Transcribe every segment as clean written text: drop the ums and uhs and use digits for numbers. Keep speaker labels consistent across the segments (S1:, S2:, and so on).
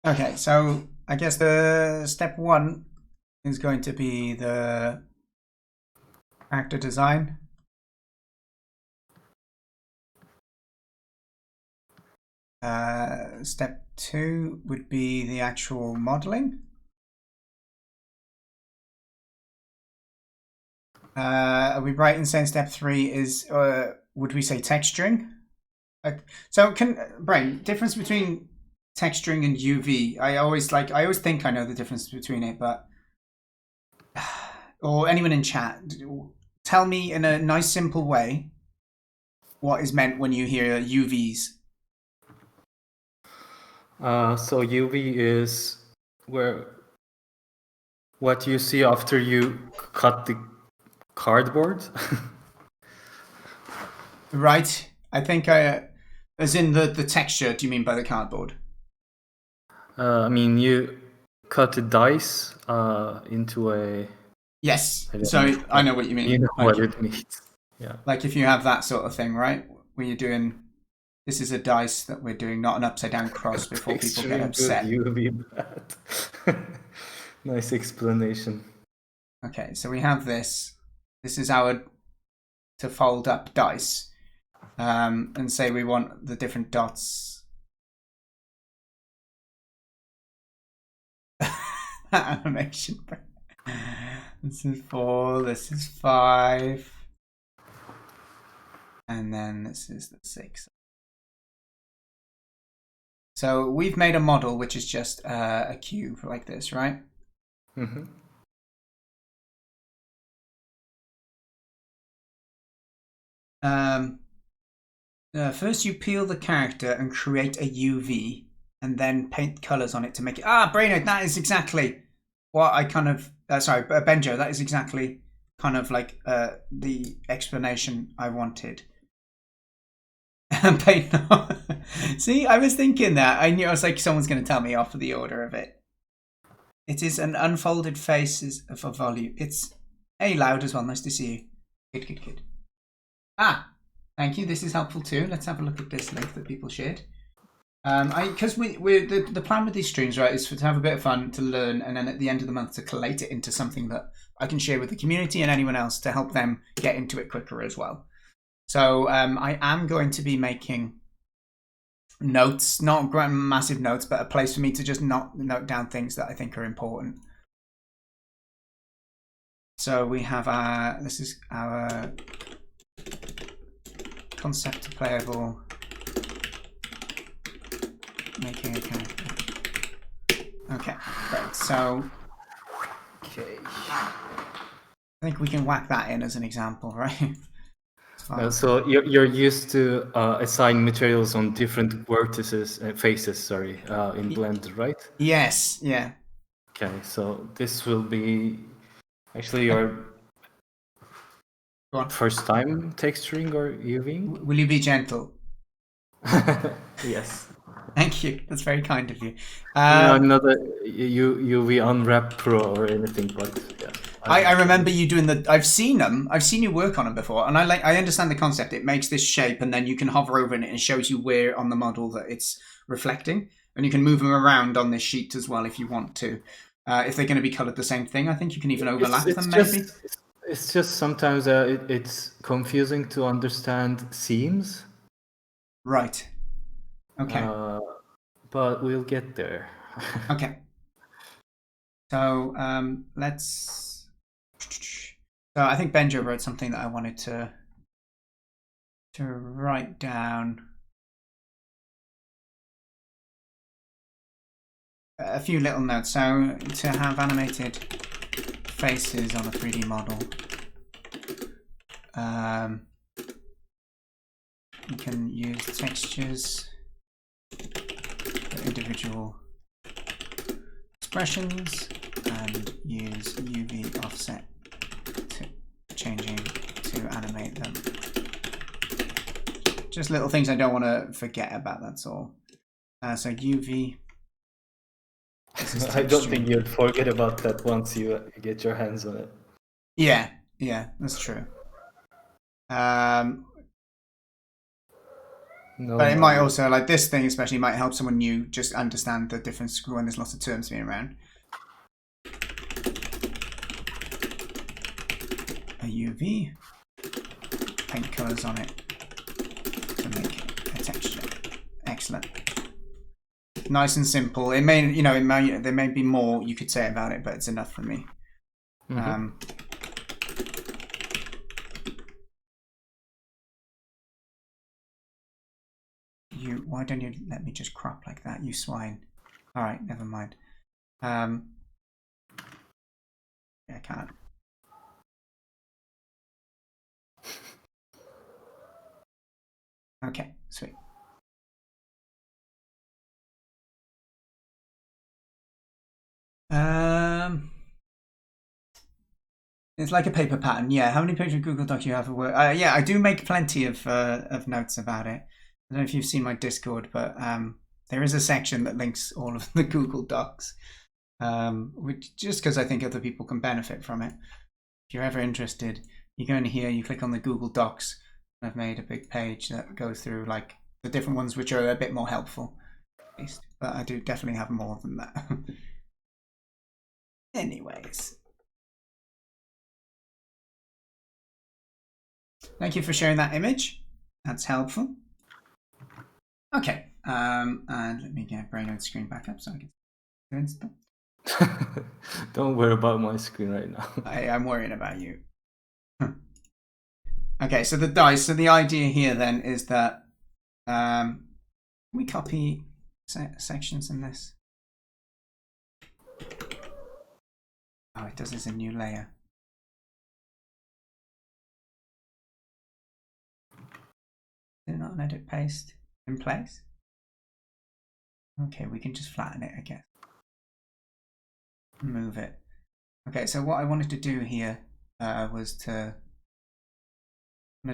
S1: Okay, so I guess the step one is going to be the character design. Step two would be the actual modeling. Are we right in saying step three is, would we say texturing? So Brain, difference between texturing and UV. I always think I know the difference between it, but or anyone in chat, tell me in a nice simple way what is meant when you hear UVs.
S2: So UV is what you see after you cut the cardboard.
S1: Right. I think as in the texture. Do you mean by the cardboard?
S2: I mean, you cut a dice into a.
S1: Yes. So I know what you mean.
S2: You know
S1: Like,
S2: what it means. Yeah.
S1: like if you have that sort of thing, right? Where you're doing, this is a dice that we're doing, not an upside down cross before people get upset.
S2: Good UV bad. Nice explanation.
S1: Okay, so we have this. This is our to fold up dice, and say we want the different dots. Animation. This is 4. This is 5. And then this is the 6. So we've made a model which is just a cube like this, right?
S2: Mm-hmm.
S1: First you peel the character and create a UV and then paint colors on it to make it. Brainerd, that is exactly what I kind of. Sorry, Benjo, that is exactly kind of like the explanation I wanted. Paint. See, I was thinking that. I knew I was like, someone's going to tell me off for the order of it. It is an unfolded face for volume. It's loud as well. Nice to see you. Good. Thank you. This is helpful too. Let's have a look at this link that people shared. Because the plan with these streams, right, is to have a bit of fun, to learn, and then at the end of the month to collate it into something that I can share with the community and anyone else to help them get into it quicker as well. So I am going to be making notes, not massive notes, but a place for me to just note down things that I think are important. So we have this is our concept to playable, making a character. Okay, great. So, okay, I think we can whack that in as an example, right?
S2: So you're used to assign materials on different vertices, faces, in Blender, right?
S1: Yes, yeah.
S2: Okay, so this will be actually your first time texturing or UVing?
S1: Will you be gentle?
S2: Yes.
S1: Thank you. That's very kind of you.
S2: I'm not a UV Unwrap Pro or anything, but yeah.
S1: I remember you doing I've seen them. I've seen you work on them before, and I understand the concept. It makes this shape, and then you can hover over it, and it shows you where on the model that it's reflecting, and you can move them around on this sheet as well if you want to. If they're going to be colored the same thing, I think you can even overlap them. Maybe.
S2: It's just sometimes it's confusing to understand seams.
S1: Right. Okay.
S2: But we'll get there.
S1: Okay. So let's. So I think Benjo wrote something that I wanted to write down. A few little notes. So to have animated faces on a 3D model, you can use textures for individual expressions and use UV offset to changing to animate them. Just little things I don't want to forget about, that's all. So UV.
S2: I don't think you'd forget about that once you get your hands on it.
S1: Yeah, that's true.
S2: No,
S1: But it
S2: not
S1: might
S2: really.
S1: also, like this thing especially, might help someone new just understand the difference when there's lots of terms being around. A UV, paint colours on it to make a texture. Excellent. Nice and simple. It may, there may be more you could say about it, but it's enough for me. Why don't you let me just crop like that, you swine? All right, never mind. Yeah, I can't. Okay, sweet. It's like a paper pattern. Yeah, how many pages of Google Doc you have for work? Yeah, I do make plenty of notes about it. I don't know if you've seen my Discord, but there is a section that links all of the Google Docs, which just because I think other people can benefit from it. If you're ever interested, you go in here, you click on the Google Docs, and I've made a big page that goes through like the different ones which are a bit more helpful, at least. But I do definitely have more than that. Anyways. Thank you for sharing that image. That's helpful. Okay, and let me get Brainerd screen back up so I can see stuff.
S2: Don't worry about my screen right now.
S1: I'm worrying about you. Okay, so the dice. So the idea here then is that we copy sections in this. Oh, it does as a new layer. Do not an edit paste in place. Okay, we can just flatten it, I guess. Move it. Okay, so what I wanted to do here was to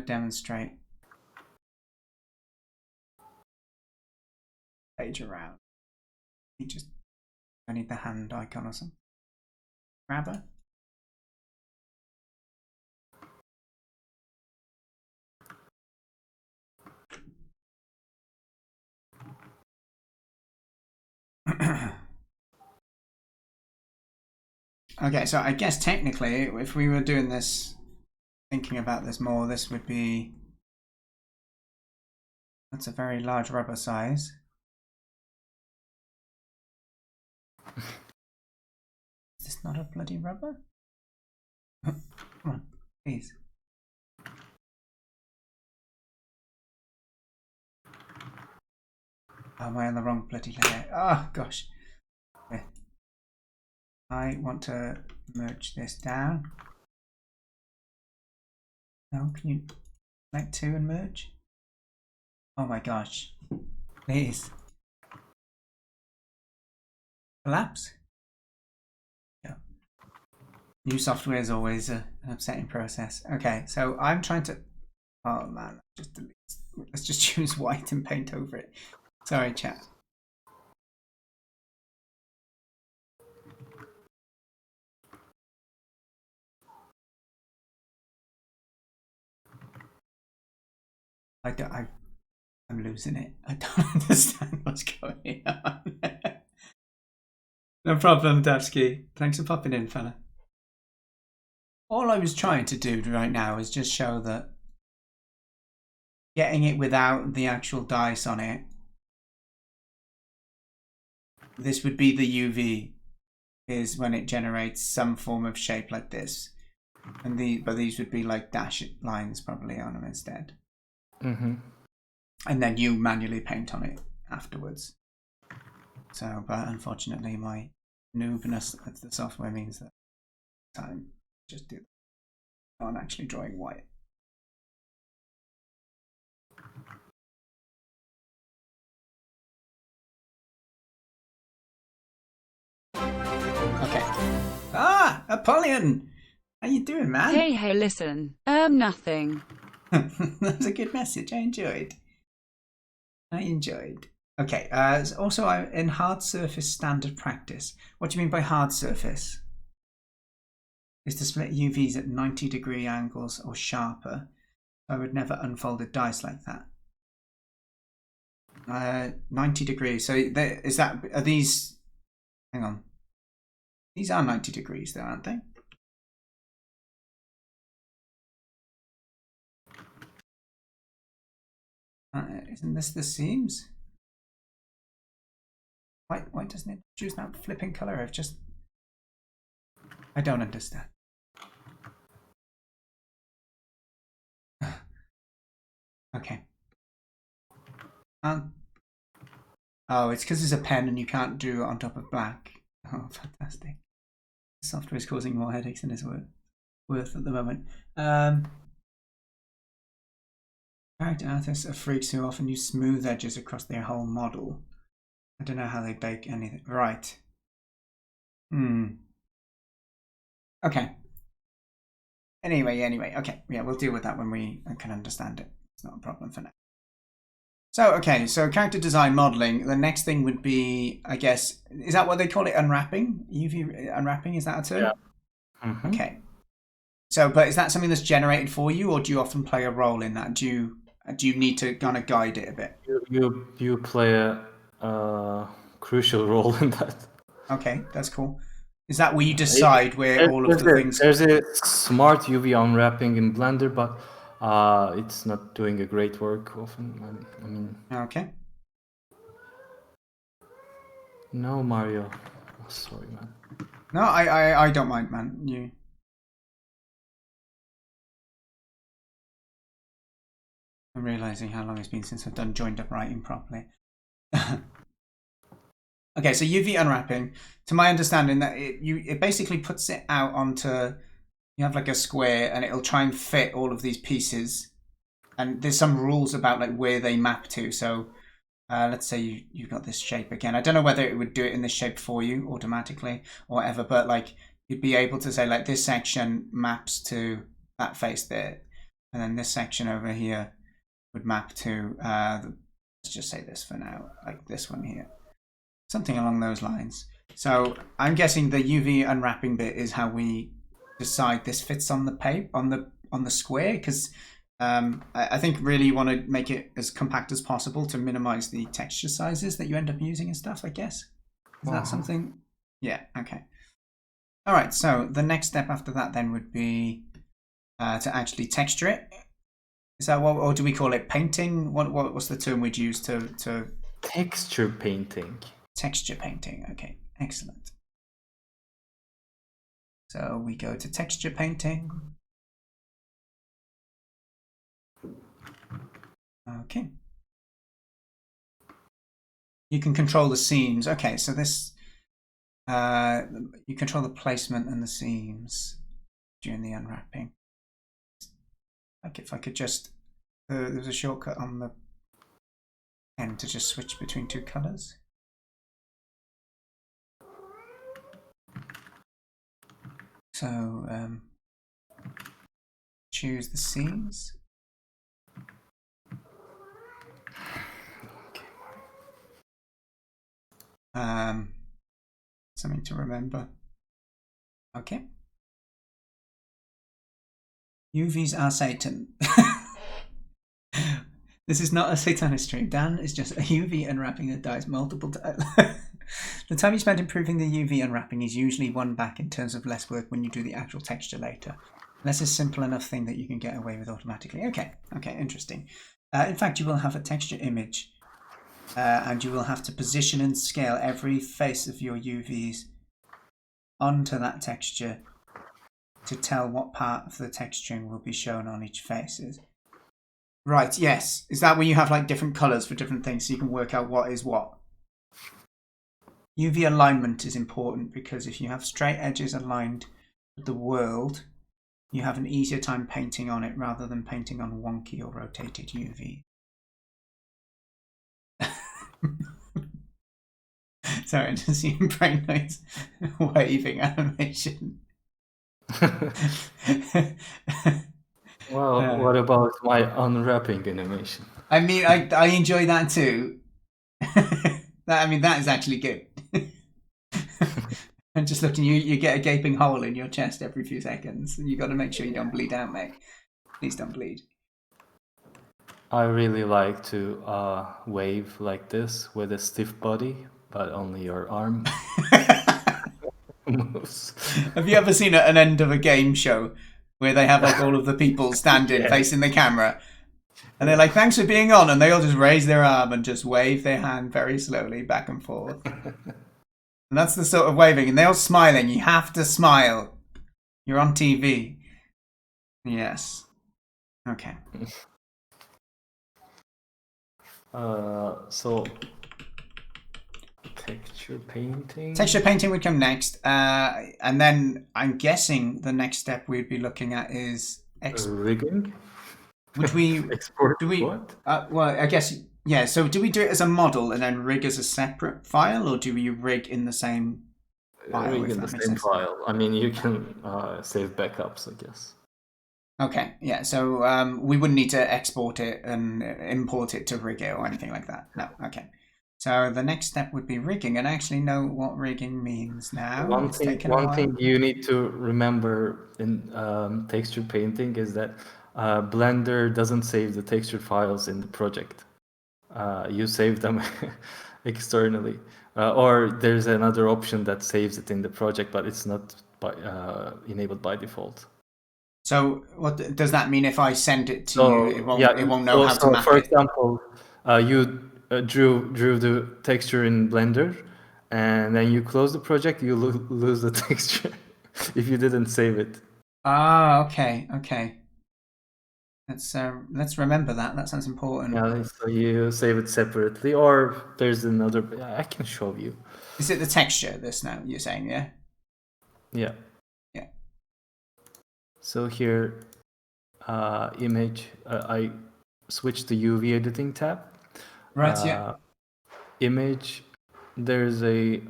S1: demonstrate page around. I need the hand icon or something. Grabber. Okay, so I guess technically, if we were doing this, thinking about this more, this would be. That's a very large rubber size. Is this not a bloody rubber? Come on, please. Oh, am I on the wrong bloody layer? Oh, gosh. Okay. I want to merge this down. No, can you select two and merge? Oh my gosh. Please. Collapse? Yeah. New software is always an upsetting process. Okay, so I'm trying to. Oh man, let's just choose white and paint over it. Sorry, chat. I'm losing it. I don't understand what's going on. No problem, Davsky. Thanks for popping in, fella. All I was trying to do right now is just show that getting it without the actual dice on it, this would be the UV, is when it generates some form of shape like this. But these would be like dash lines probably on them instead. And then you manually paint on it afterwards. So, but unfortunately my noobness of the software means that time just do that. I'm actually drawing white. Okay. Ah, Apollyon! How you doing, man?
S3: Hey, listen. Nothing.
S1: That was a good message. I enjoyed. Okay, also in hard surface standard practice. What do you mean by hard surface? Is to split UVs at 90-degree angles or sharper. I would never unfold a dice like that. 90 degrees. So is that, are these, hang on. These are 90 degrees though, aren't they? Isn't this the seams? Why doesn't it choose that flipping color? I don't understand. Okay. Oh, it's because it's a pen and you can't do it on top of black. Oh, fantastic. Software is causing more headaches than it's worth at the moment. Character artists are freaks who often use smooth edges across their whole model. I don't know how they bake anything. Right. Okay. Anyway. Okay. Yeah, we'll deal with that when we can understand it. It's not a problem for now. So, okay. So character design modeling. The next thing would be, I guess, is that what they call it? Unwrapping? UV unwrapping? Is that a term?
S2: Yeah. Mm-hmm.
S1: Okay. So, but is that something that's generated for you, or do you often play a role in that? Do you need to kind of guide it a bit?
S2: You play a crucial role in that.
S1: Okay, that's cool. Is that where you decide where all of the things?
S2: There's a smart UV unwrapping in Blender, but it's not doing a great work often. I mean.
S1: Okay.
S2: No, Mario. Oh, sorry, man.
S1: No, I don't mind, man. I'm realizing how long it's been since I've done joined up writing properly. Okay, so UV unwrapping, to my understanding, that it basically puts it out onto, you have like a square and it'll try and fit all of these pieces, and there's some rules about like where they map to. So let's say you've got this shape again. I don't know whether it would do it in this shape for you automatically or whatever, but like you'd be able to say like this section maps to that face there, and then this section over here would map to let's just say this for now, like this one here, something along those lines. So I'm guessing the UV unwrapping bit is how we decide this fits on the paper, on the square, because I think really you want to make it as compact as possible to minimize the texture sizes that you end up using and stuff, I guess. Is that something? Yeah, okay. All right, so the next step after that then would be to actually texture it. Is that what, or do we call it painting? What's the term we'd use to
S2: texture painting?
S1: Texture painting. Okay, excellent. So we go to texture painting. Okay. You can control the seams. Okay, so this you control the placement and the seams during the unwrapping. Like if I could just, there's a shortcut on the pen to just switch between two colors. So choose the seams. Something to remember. Okay. UVs are Satan. This is not a satanic stream. Dan is just a UV unwrapping that dies multiple times. The time you spend improving the UV unwrapping is usually won back in terms of less work when you do the actual texture later. That's a simple enough thing that you can get away with automatically. Okay, interesting. In fact, you will have a texture image and you will have to position and scale every face of your UVs onto that texture to tell what part of the texturing will be shown on each face. Right, yes. Is that where you have like different colors for different things so you can work out what is what? UV alignment is important because if you have straight edges aligned with the world, you have an easier time painting on it rather than painting on wonky or rotated UV. Sorry, I just see brain noise waving animation.
S2: Well, what about my unwrapping animation?
S1: I mean, I enjoy that too. That is actually good. I'm just looking, you get a gaping hole in your chest every few seconds, and you got to make sure you don't bleed out, mate. Please don't bleed.
S2: I really like to wave like this with a stiff body, but only your arm moves.
S1: Have you ever seen an end of a game show where they have like all of the people standing
S2: Yes.
S1: facing the camera? And they're like, thanks for being on. And they all just raise their arm and just wave their hand very slowly back and forth. And that's the sort of waving. And they're all smiling. You have to smile. You're on TV. Yes. Okay.
S2: So texture painting.
S1: Texture painting would come next. And then I'm guessing the next step we'd be looking at is
S2: rigging.
S1: Which we
S2: export
S1: do we
S2: what?
S1: Well, I guess yeah. So do we do it as a model and then rig as a separate file, or do we rig in the same file?
S2: Rig in the same file. I mean, you can save backups, I guess.
S1: Okay, yeah. So we wouldn't need to export it and import it to rig it or anything like that. No. Okay. So the next step would be rigging, and I actually know what rigging means now.
S2: One thing you need to remember in texture painting is that Blender doesn't save the texture files in the project. You save them externally, or there's another option that saves it in the project, but it's not enabled by default.
S1: So what does that mean? If I send it to you, it won't know how to map
S2: for
S1: it.
S2: example, you drew the texture in Blender, and then you close the project, you lose the texture if you didn't save it.
S1: Ah, okay. Let's remember that. That sounds important.
S2: Yeah, so you save it separately, or there's another. I can show you.
S1: Is it the texture? This now you're saying, yeah?
S2: Yeah.
S1: Yeah.
S2: So here, image. I switched the UV editing tab.
S1: Right. Yeah.
S2: Image. There's a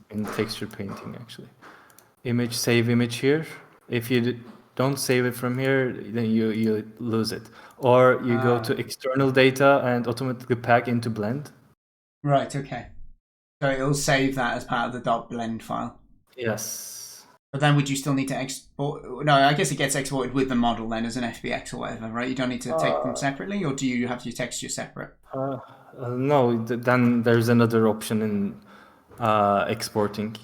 S2: in texture painting actually. Image, save image here. If you don't save it from here, then you lose it. Or you go to external data and automatically pack into blend.
S1: Right. Okay. So it'll save that as part of the .blend file.
S2: Yes.
S1: But then would you still need to export? No, I guess it gets exported with the model then as an FBX or whatever, right? You don't need to take them separately, or do you have your texture separate?
S2: No, then there's another option in exporting.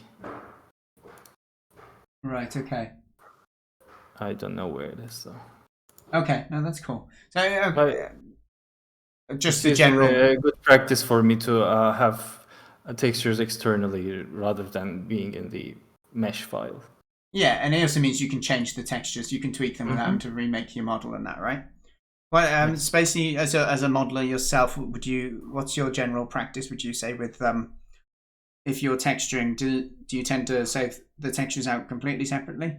S1: Right. Okay.
S2: I don't know where it is though.
S1: Okay. No, that's cool. So just
S2: the
S1: a general
S2: good practice for me to have textures externally rather than being in the mesh file.
S1: Yeah, and it also means you can change the textures. You can tweak them without having to remake your model and that, right? Well, Spacey, as a modeler yourself, what's your general practice? Would you say with if you're texturing, do you tend to save the textures out completely separately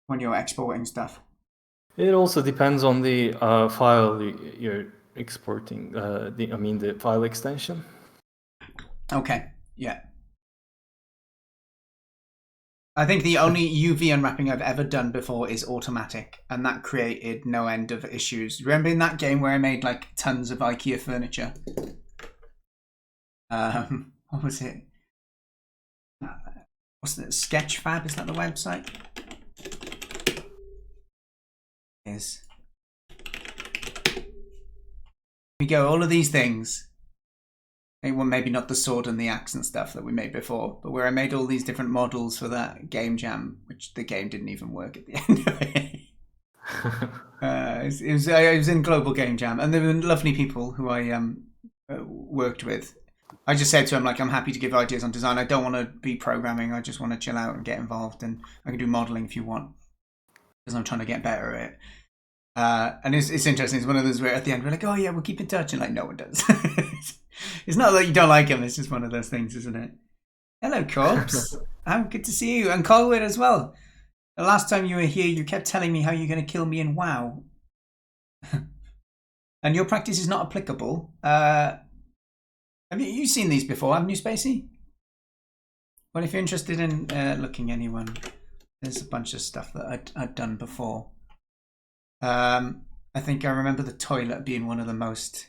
S1: when you're exporting stuff?
S2: It also depends on the file you're exporting. The file extension.
S1: Okay. Yeah. I think the only UV unwrapping I've ever done before is automatic, and that created no end of issues. Remember in that game where I made like tons of IKEA furniture? What was it? What's it? Sketchfab? Is that the website? Is. Here we go. All of these things. Well, maybe not the sword and the axe and stuff that we made before, but where I made all these different models for that game jam, which the game didn't even work at the end of it. It was in Global Game Jam, and there were lovely people who I worked with. I just said to him, like, I'm happy to give ideas on design. I don't want to be programming. I just want to chill out and get involved, and I can do modeling if you want, because I'm trying to get better at it. And it's interesting. It's one of those where at the end we're like, oh yeah, we'll keep in touch, and like no one does. It's not that you don't like him. It's just one of those things, isn't it? Hello, Corpse. Good to see you, and Colwood as well. The last time you were here, you kept telling me how you're going to kill me in WoW, and your practice is not applicable. Have you seen these before? Haven't you, Spacey? Well, if you're interested in looking anyone, there's a bunch of stuff that I'd done before. I think I remember the toilet being one of the most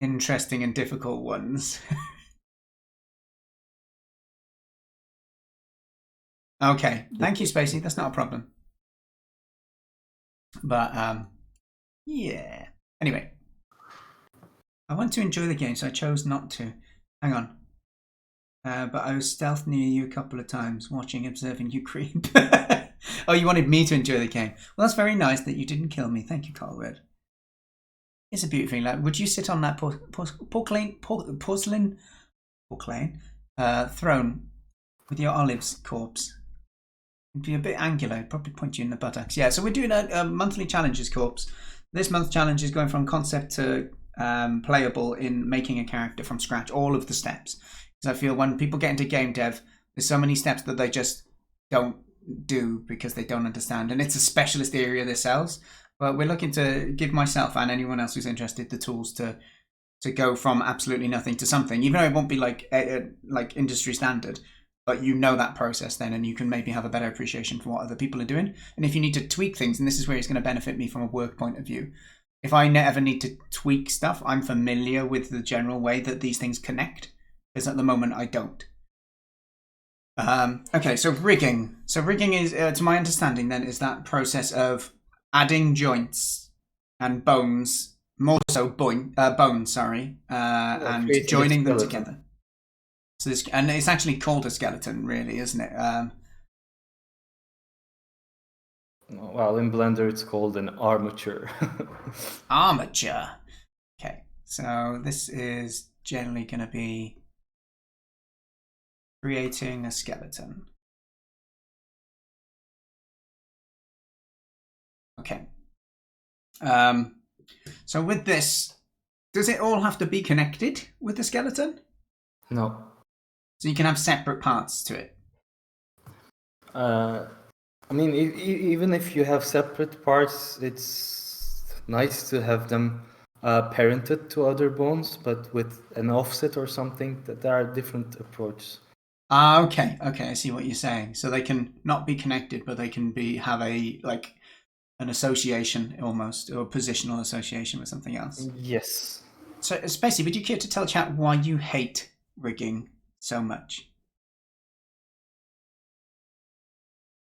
S1: interesting and difficult ones. Okay, thank you, Spacey. That's not a problem. But yeah. Anyway, I want to enjoy the game, so I chose not to. Hang on. But I was stealth near you a couple of times, watching, observing you creep. Oh, you wanted me to enjoy the game. Well, that's very nice that you didn't kill me. Thank you, Colwood. It's a beautiful thing. Like, would you sit on that porcelain throne with your Olive's corpse? It'd be a bit angular. It'd probably point you in the buttocks. Yeah, so we're doing a monthly challenges corpse. This month's challenge is going from concept to playable in making a character from scratch, all of the steps. Because I feel when people get into game dev, there's so many steps that they just don't do because they don't understand. And it's a specialist area themselves. But we're looking to give myself and anyone else who's interested the tools to go from absolutely nothing to something, even though it won't be like industry standard. But you know that process then, and you can maybe have a better appreciation for what other people are doing. And if you need to tweak things, and this is where it's going to benefit me from a work point of view, if I ever need to tweak stuff, I'm familiar with the general way that these things connect, because at the moment I don't. Okay, so rigging. So rigging is, to my understanding then, is that process of adding joints and bones, more so bones, sorry, and joining them together. So this, and it's actually called a skeleton, really, isn't it?
S2: Well, in Blender, it's called an armature.
S1: Armature. Okay, so this is generally going to be creating a skeleton. Okay. So with this, does it all have to be connected with the skeleton?
S2: No.
S1: So you can have separate parts to it?
S2: I mean, even if you have separate parts, it's nice to have them parented to other bones, but with an offset or something. That there are different approaches.
S1: Okay, I see what you're saying. So they can not be connected, but they can have an association almost, or a positional association with something else.
S2: Yes.
S1: So, Spacey, would you care to tell chat why you hate rigging so much?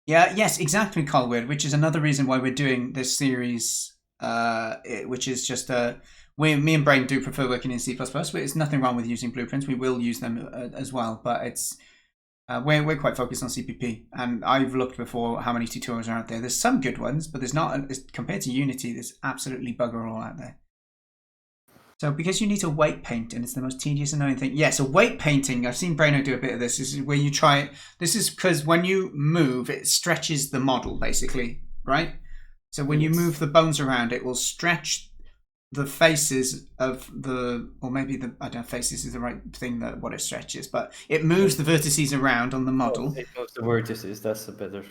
S1: Yeah, yes, exactly, Colwood, which is another reason why we're doing this series, which is just me and Brain do prefer working in C++. There's nothing wrong with using blueprints. We will use them as well, but it's we're quite focused on CPP. And I've looked before how many tutorials are out there. There's some good ones, but there's not. Compared to Unity, there's absolutely bugger all out there. So because you need to weight paint, and it's the most tedious annoying thing. Yeah, so weight painting, I've seen Braino do a bit of this. This is where you try it. This is because when you move, it stretches the model, basically, right? So when you move the bones around, it will stretch the faces of or maybe I don't know, faces is the right thing, that what it stretches, but it moves the vertices around on the model.
S2: It moves the vertices, that's a better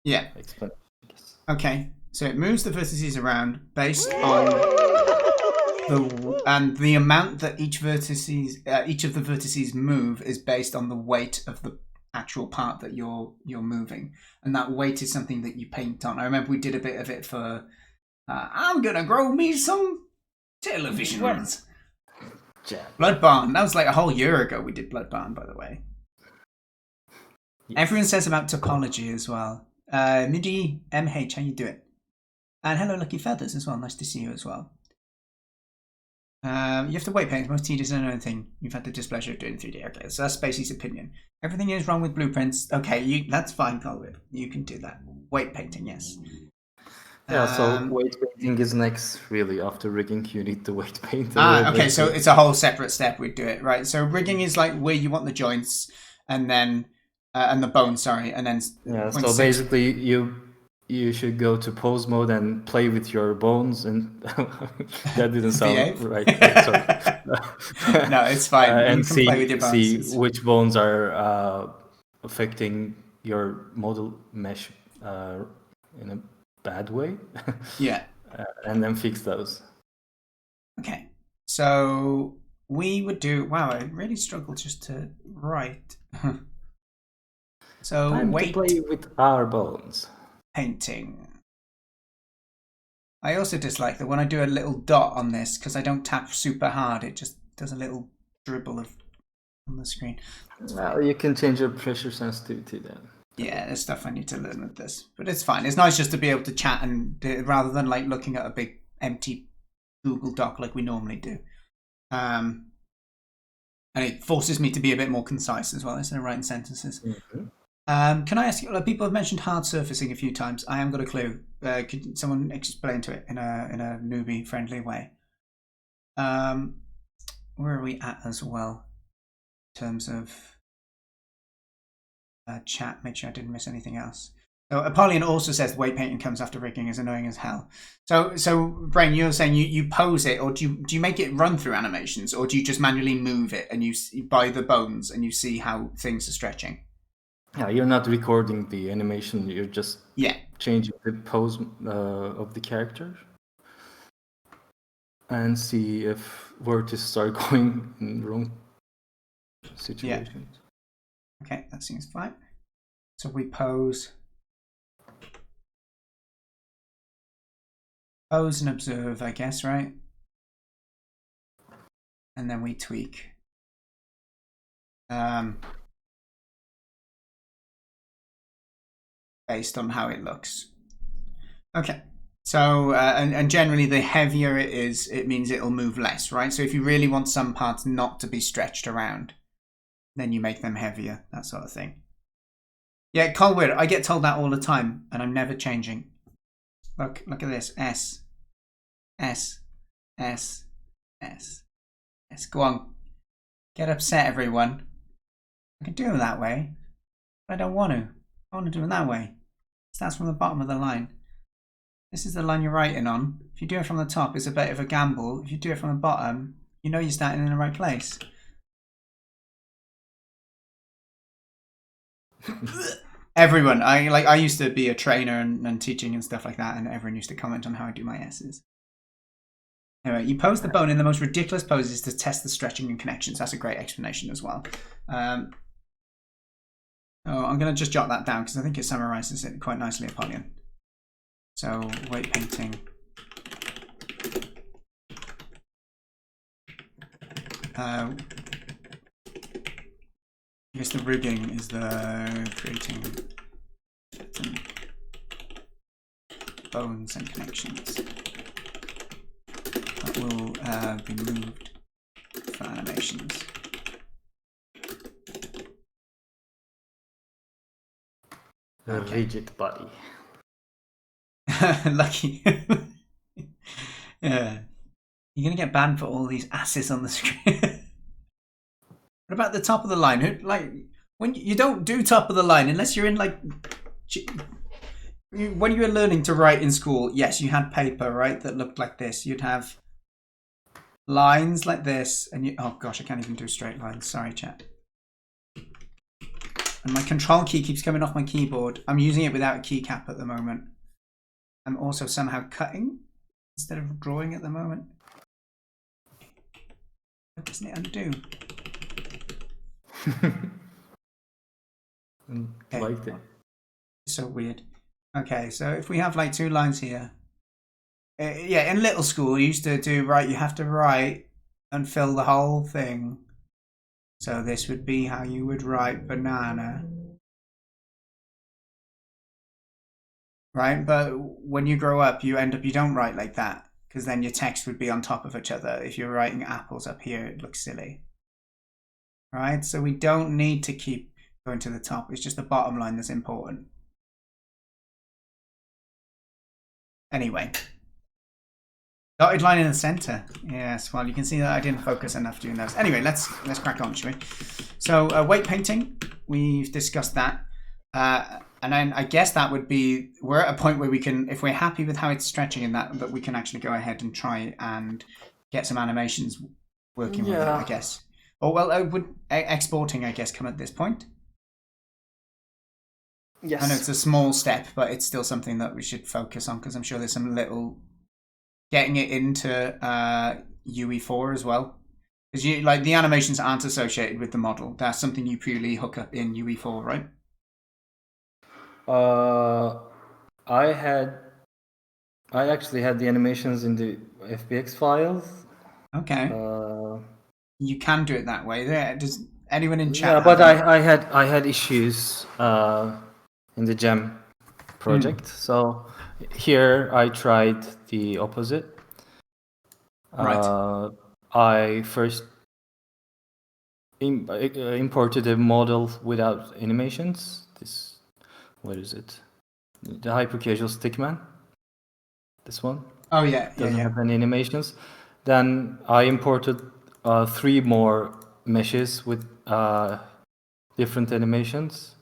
S2: explanation. Yes.
S1: Okay, so it moves the vertices around based on and the amount that each of the vertices move is based on the weight of the actual part that you're moving, and that weight is something that you paint on. I remember we did a bit of it for I'm gonna grow me some televisions. Blood Barn. That was like a whole year ago we did Blood Barn, by the way. Yes. Everyone says about topology as well. Midi MH, how you doing? And hello Lucky Feathers as well. Nice to see you as well. You have to weight paint. It's the most tedious and annoying thing you've had the displeasure of doing in 3D. Okay, so that's Spacey's opinion. Everything is wrong with blueprints. Okay, that's fine, Colwood. You can do that. Weight painting, yes.
S2: Yeah, so weight painting is next, really. After rigging, you need the weight paint.
S1: Okay, so it's a whole separate step we'd do it, right? So rigging is like where you want the joints and then and the bones, sorry, and then
S2: so basically you should go to pose mode and play with your bones, and that didn't sound right. Sorry.
S1: No, it's fine.
S2: And
S1: you can play with your bones.
S2: See which bones are affecting your model mesh in a bad way.
S1: Yeah.
S2: And then fix those.
S1: Okay. So we would do. Wow, I really struggled just to write. So
S2: Time to play with our bones.
S1: Painting. I also dislike that when I do a little dot on this, because I don't tap super hard, it just does a little dribble on the screen.
S2: Well, you can change your pressure sensitivity then.
S1: Yeah, there's stuff I need to learn with this, but it's fine. It's nice just to be able to chat and rather than like looking at a big empty Google Doc like we normally do. And it forces me to be a bit more concise as well instead of writing sentences. Can I ask you? People have mentioned hard surfacing a few times. I haven't got a clue. Could someone explain to it in a newbie friendly way? Where are we at as well in terms of chat? Make sure I didn't miss anything else. So Apollyon also says weight painting comes after rigging is annoying as hell. So Brain, you're saying you pose it, or do you make it run through animations, or do you just manually move it and you by the bones and you see how things are stretching?
S2: Yeah, you're not recording the animation. You're just changing the pose of the character and see if vertices are going in wrong situations.
S1: Yeah. Okay, that seems fine. So we pose and observe, I guess, right? And then we tweak. Based on how it looks. Okay. So, and generally the heavier it is, it means it'll move less, right? So if you really want some parts not to be stretched around, then you make them heavier, that sort of thing. Yeah, Colwood, I get told that all the time, and I'm never changing. Look at this. S. S. S. S. S. Go on. Get upset, everyone. I can do it that way, but I don't want to. I want to do it that way. It starts from the bottom of the line. This is the line you're writing on. If you do it from the top, it's a bit of a gamble. If you do it from the bottom, you know you're starting in the right place. Everyone, I used to be a trainer and teaching and stuff like that, and everyone used to comment on how I do my S's. Anyway, you pose the bone in the most ridiculous poses to test the stretching and connections. That's a great explanation as well. I'm going to just jot that down because I think it summarizes it quite nicely, Apollyon. So, weight painting. I guess the rigging is the creating bones and connections that will be moved for animations.
S2: A rigid body.
S1: Lucky. Yeah. You're going to get banned for all these asses on the screen. What about the top of the line? Like, when you don't do top of the line unless you're in like when you were learning to write in school. Yes, you had paper, right, that looked like this. You'd have lines like this, and oh gosh, I can't even do straight lines. Sorry, chat. And my control key keeps coming off my keyboard. I'm using it without a keycap at the moment. I'm also somehow cutting instead of drawing at the moment. What doesn't it undo?
S2: Okay. Liked it.
S1: So weird. Okay, so if we have like 2 lines here. Yeah, in little school, we used to do, right, you have to write and fill the whole thing. So this would be how you would write banana. Right, but when you grow up, you don't write like that, because then your text would be on top of each other. If you're writing apples up here, it looks silly. Right, so we don't need to keep going to the top. It's just the bottom line that's important. Anyway. Dotted line in the center. Yes, well, you can see that I didn't focus enough doing those. Anyway, let's crack on, shall we? So, weight painting, we've discussed that. And then I guess that would be, we're at a point where we can, if we're happy with how it's stretching in that we can actually go ahead and try and get some animations working with it, I guess. Or, well, would exporting, I guess, come at this point?
S2: Yes.
S1: I know it's a small step, but it's still something that we should focus on, because I'm sure there's some little... Getting it into UE4 as well. Because like the animations aren't associated with the model. That's something you purely hook up in UE4, right?
S2: I actually had the animations in the FBX files.
S1: Okay. You can do it that way. Does anyone in chat?
S2: Yeah, but I had issues in the gem project. So here I tried the opposite.
S1: Right.
S2: I first imported a model without animations. This, what is it? The hyper casual stickman. This one
S1: Oh yeah,
S2: doesn't have any animations. Then I imported 3 more meshes with different animations.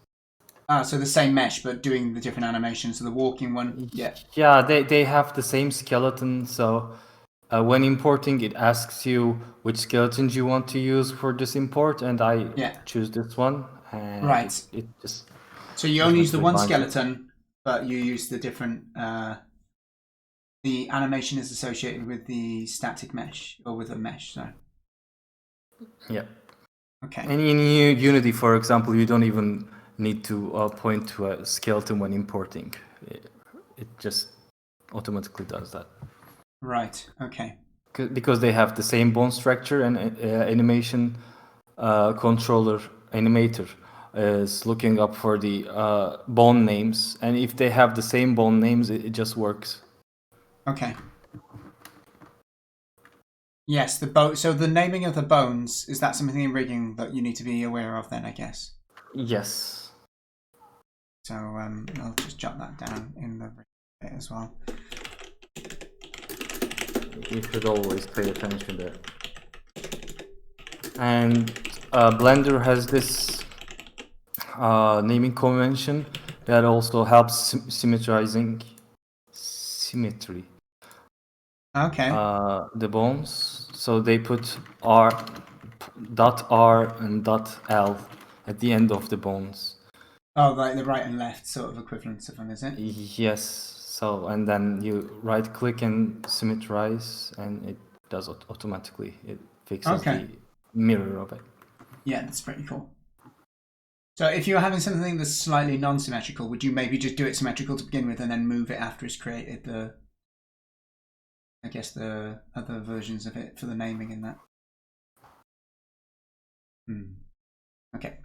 S1: So the same mesh, but doing the different animations. So the walking one, yeah.
S2: Yeah, they have the same skeleton. So when importing, it asks you which skeletons you want to use for this import, and I choose this one. And
S1: Right.
S2: it just.
S1: So you only use the one
S2: binds it.
S1: skeleton, but you use the different. The animation is associated with the static mesh or with a mesh. So.
S2: Yeah.
S1: Okay.
S2: And in Unity, for example, you don't even need to point to a skeleton when importing. It just automatically does that.
S1: Right. Okay.
S2: Because they have the same bone structure, and animation controller animator is looking up for the bone names, and if they have the same bone names, it just works.
S1: Okay. Yes, the bone. So the naming of the bones, is that something in rigging that you need to be aware of then, I guess?
S2: Yes.
S1: So I'll just jot that down in the bit as well.
S2: You should always pay attention there. And Blender has this naming convention that also helps symmetrizing symmetry.
S1: Okay.
S2: The bones. So they put R and .L at the end of the bones.
S1: Oh, like the right and left sort of equivalence of them, is it?
S2: Yes. So, and then you right click and symmetrize, and it does it automatically. It fixes the mirror of it.
S1: Yeah, that's pretty cool. So if you're having something that's slightly non-symmetrical, would you maybe just do it symmetrical to begin with and then move it after it's created I guess the other versions of it for the naming and that? Okay.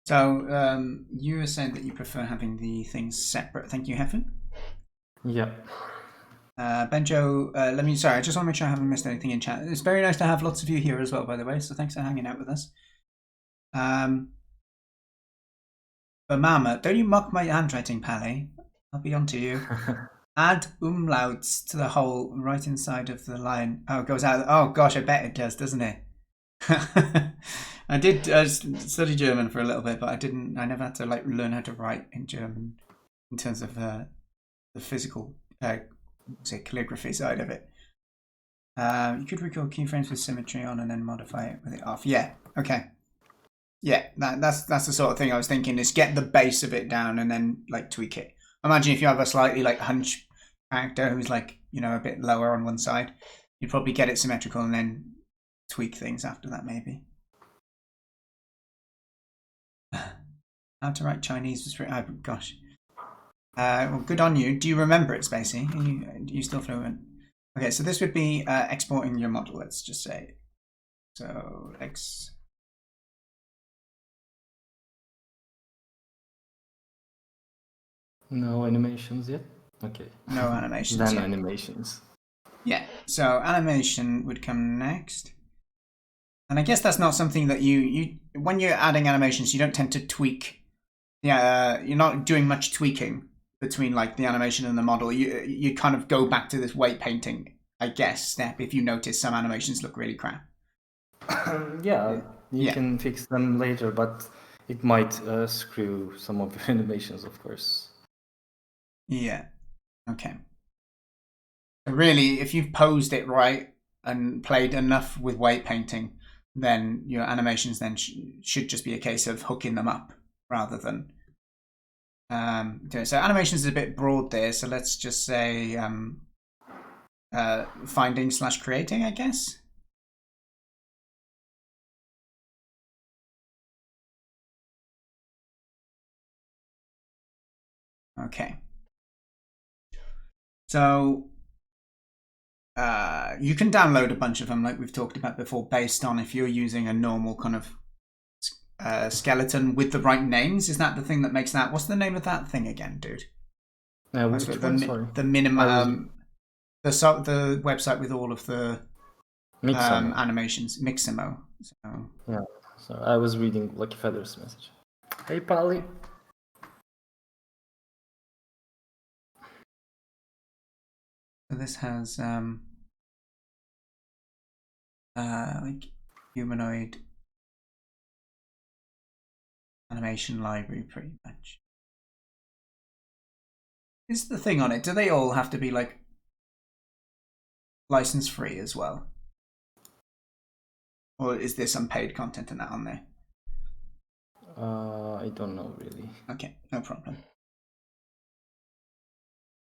S1: So you were saying that you prefer having the things separate. Thank you, Heffen.
S2: Yeah.
S1: Benjo, sorry, I just want to make sure I haven't missed anything in chat. It's very nice to have lots of you here as well, by the way, so thanks for hanging out with us. But Mama, don't you mock my handwriting, Pally. I'll be on to you. Add umlauts to the hole right inside of the line. Oh, it goes out. Oh gosh, I bet it does, doesn't it? I did study German for a little bit, but I never had to learn how to write in German in terms of the physical calligraphy side of it. You could record keyframes with symmetry on and then modify it with it off. Yeah. Okay. Yeah, that's the sort of thing I was thinking, is get the base of it down and then tweak it. Imagine if you have a slightly hunch character who's a bit lower on one side, you'd probably get it symmetrical and then tweak things after that, maybe. How to write Chinese was pretty. Oh, gosh. Well, good on you. Do you remember it, Spacey? Are you still fluent? Okay, so this would be exporting your model, let's just say. So,
S2: No animations yet? Okay.
S1: No animations
S2: Then
S1: yet.
S2: animations.
S1: Yeah, so animation would come next. And I guess that's not something that you when you're adding animations, you don't tend to tweak. Yeah, you're not doing much tweaking between the animation and the model. You kind of go back to this weight painting, I guess, step if you notice some animations look really crap.
S2: Yeah, you can fix them later, but it might screw some of your animations, of course.
S1: Yeah. Okay. Really, if you've posed it right and played enough with weight painting, then your animations then should just be a case of hooking them up rather than. So animations is a bit broad there. So let's just say finding/creating, I guess. Okay. So you can download a bunch of them, like we've talked about before, based on if you're using a normal kind of skeleton with the right names? Is that the thing that makes that? What's the name of that thing again, dude?
S2: Which one? Sorry.
S1: The minimum. The website with all of the animations, Mixamo. So.
S2: Yeah. So I was reading Lucky Feather's message. Hey, Polly.
S1: So this has like humanoid animation library, pretty much. Is the thing on it? Do they all have to be like license free as well, or is there some paid content and that on there?
S2: I don't know really.
S1: Okay, no problem.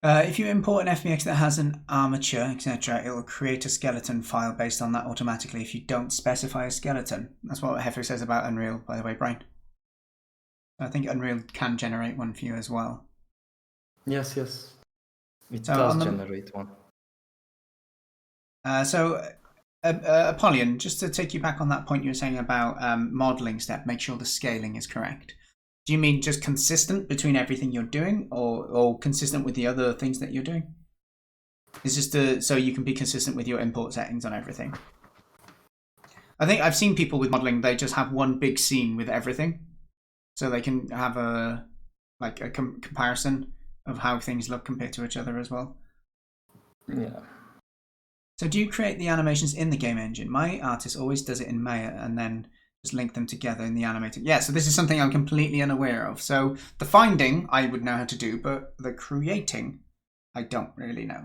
S1: If you import an FBX that has an armature, etc., it will create a skeleton file based on that automatically if you don't specify a skeleton. That's what Heifer says about Unreal, by the way, Brian. I think Unreal can generate one for you as well.
S2: Yes. It does generate one.
S1: Apollyon, just to take you back on that point you were saying about modeling step, make sure the scaling is correct. Do you mean just consistent between everything you're doing, or consistent with the other things that you're doing? It's just so you can be consistent with your import settings on everything. I think I've seen people with modeling, they just have one big scene with everything, so they can have a comparison of how things look compared to each other as well.
S2: Yeah.
S1: So do you create the animations in the game engine? My artist always does it in Maya and then just link them together in the animating. Yeah, so this is something I'm completely unaware of. So the finding I would know how to do, but the creating I don't really know.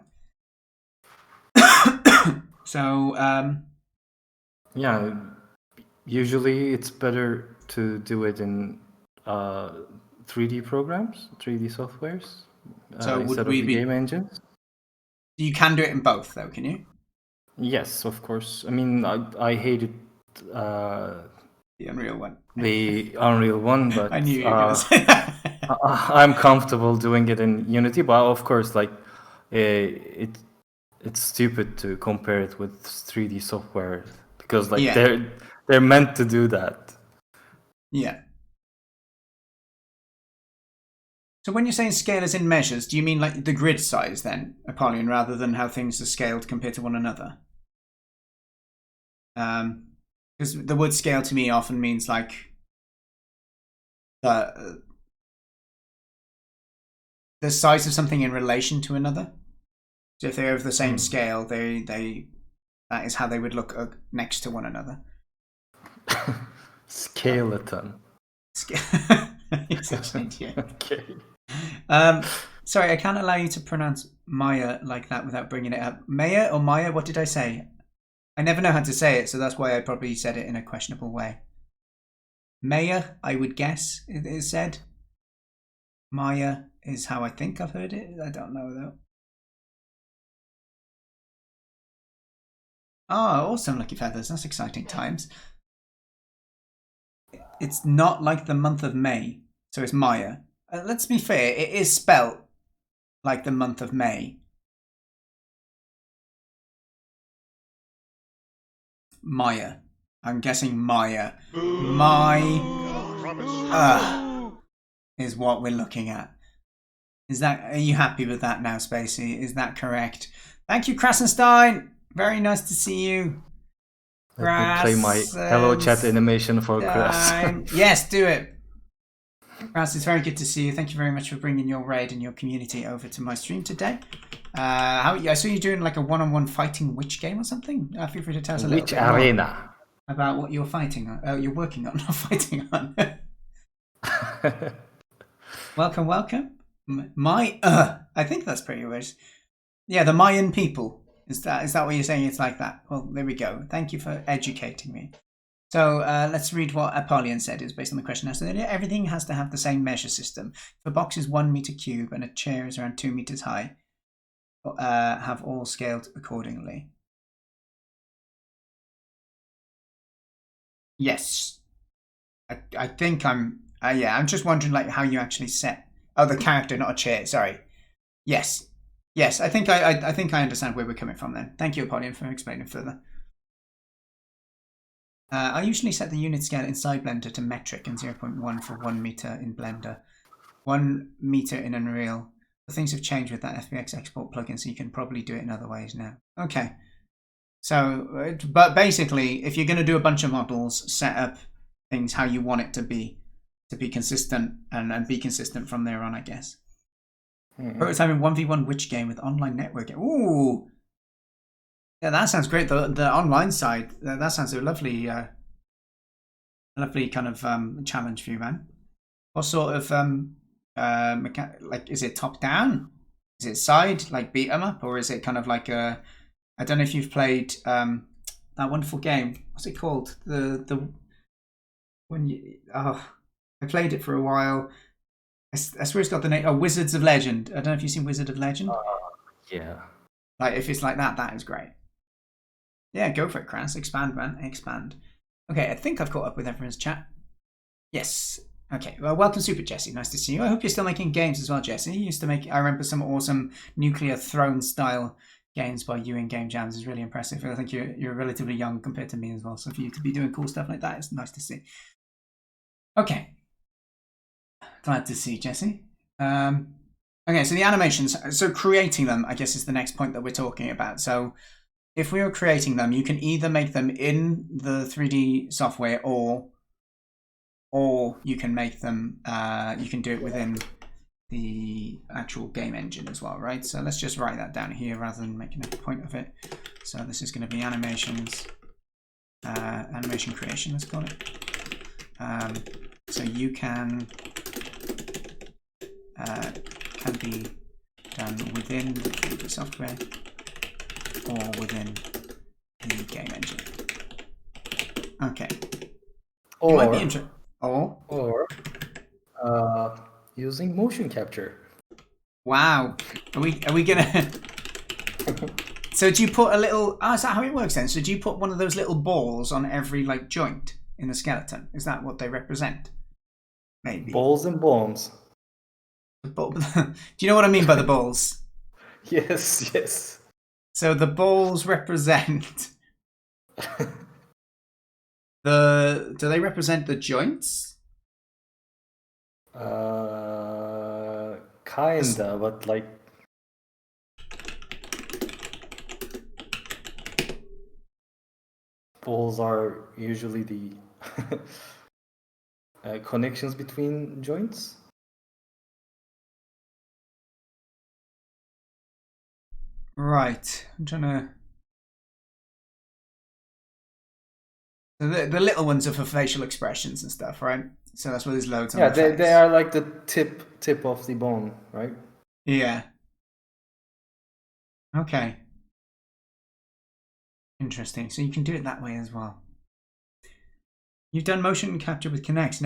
S1: So
S2: yeah, usually it's better to do it in 3D programs, 3D softwares, instead of the game engines.
S1: You can do it in both, though, can you?
S2: Yes, of course. I mean, I hated
S1: the Unreal one.
S2: The Unreal one, but
S1: I knew you were going to say that.
S2: I'm comfortable doing it in Unity, but of course, like it's stupid to compare it with 3D software because they're meant to do that.
S1: Yeah. So when you're saying scale as in measures, do you mean like the grid size then, Apollyon, rather than how things are scaled compared to one another? Because the word scale to me often means like the size of something in relation to another. So if they're of the same scale, that is how they would look next to one another.
S2: Skeleton.
S1: You're such an idiot.
S2: Okay.
S1: Sorry, I can't allow you to pronounce Maya like that without bringing it up. Maya or Maya? What did I say? I never know how to say it, so that's why I probably said it in a questionable way. Maya, I would guess it is said. Maya is how I think I've heard it. I don't know though. Oh, awesome, Lucky Feathers. That's exciting times. It's not like the month of May, so it's Maya. Let's be fair, it is spelt like the month of May. Maya. I'm guessing Maya. Is what we're looking at. Are you happy with that now, Spacey? Is that correct? Thank you, Krasenstein. Very nice to see you.
S2: Let me play my hello chat animation for Kras.
S1: Yes, do it. Kras, it's very good to see you. Thank you very much for bringing your raid and your community over to my stream today. I saw you doing like a one-on-one fighting witch game or something. Feel free to tell us a little bit
S2: more
S1: about what you're fighting on. You're working on, not fighting on. Welcome. I think that's pretty weird. Yeah, the Mayan people. Is that what you're saying? It's like that. Well, there we go. Thank you for educating me. So let's read what Apollyon said. Is based on the question asked earlier. Everything has to have the same measure system. If a box is 1 meter cube and a chair is around 2 meters high, have all scaled accordingly. Yes. I think I'm just wondering like how you actually set. Oh, the character, not a chair. Sorry. Yes. I think I understand where we're coming from then. Thank you, Apollyon, for explaining further. I usually set the unit scale inside Blender to metric and 0.1 for 1 meter in Blender. 1 meter in Unreal. But things have changed with that FBX export plugin, so you can probably do it in other ways now. Okay. So, but basically, if you're going to do a bunch of models, set up things how you want it to be consistent and be consistent from there on, I guess. Prototyping 1v1 which game with online networking? Ooh! Yeah, that sounds great. The online side, that sounds a lovely, lovely kind of challenge for you, man. What sort of like, is it top down? Is it side, like beat 'em up, or is it kind of like a? I don't know if you've played that wonderful game. What's it called? I played it for a while. I swear it's got the name. Oh, Wizards of Legend. I don't know if you've seen Wizard of Legend.
S2: Yeah.
S1: Like if it's like that, that is great. Yeah, go for it, Kras. Expand, man. Expand. Okay, I think I've caught up with everyone's chat. Yes. Okay. Well, welcome, Super Jesse. Nice to see you. I hope you're still making games as well, Jesse. You used to make. I remember some awesome Nuclear Throne style games by you in Game Jams. Is really impressive. I think you're relatively young compared to me as well. So for you to be doing cool stuff like that, it's nice to see. Okay. Glad to see, Jesse. Okay, so the animations. So creating them, I guess, is the next point that we're talking about. So if we were creating them, you can either make them in the 3D software or you can make them, you can do it within the actual game engine as well, right? So let's just write that down here rather than making a point of it. So this is going to be animations, animation creation, let's call it. So you can be done within the 3D software or within the game engine. Okay.
S2: Or,
S1: you might be interested.
S2: Or using motion capture.
S1: Wow. Are we gonna? So do you put a little? Oh, is that how it works then? So do you put one of those little balls on every like joint in the skeleton? Is that what they represent? Maybe.
S2: Balls and bones.
S1: Do you know what I mean by the balls?
S2: Yes, yes.
S1: So the balls represent do they represent the joints?
S2: Kinda, but like balls are usually the connections between joints.
S1: Right. I'm trying to. The little ones are for facial expressions and stuff, right? So that's where there's loads.
S2: Yeah,
S1: on the face.
S2: they are like the tip of the bone, right?
S1: Yeah. Okay. Interesting. So you can do it that way as well. You've done motion capture with Kinect.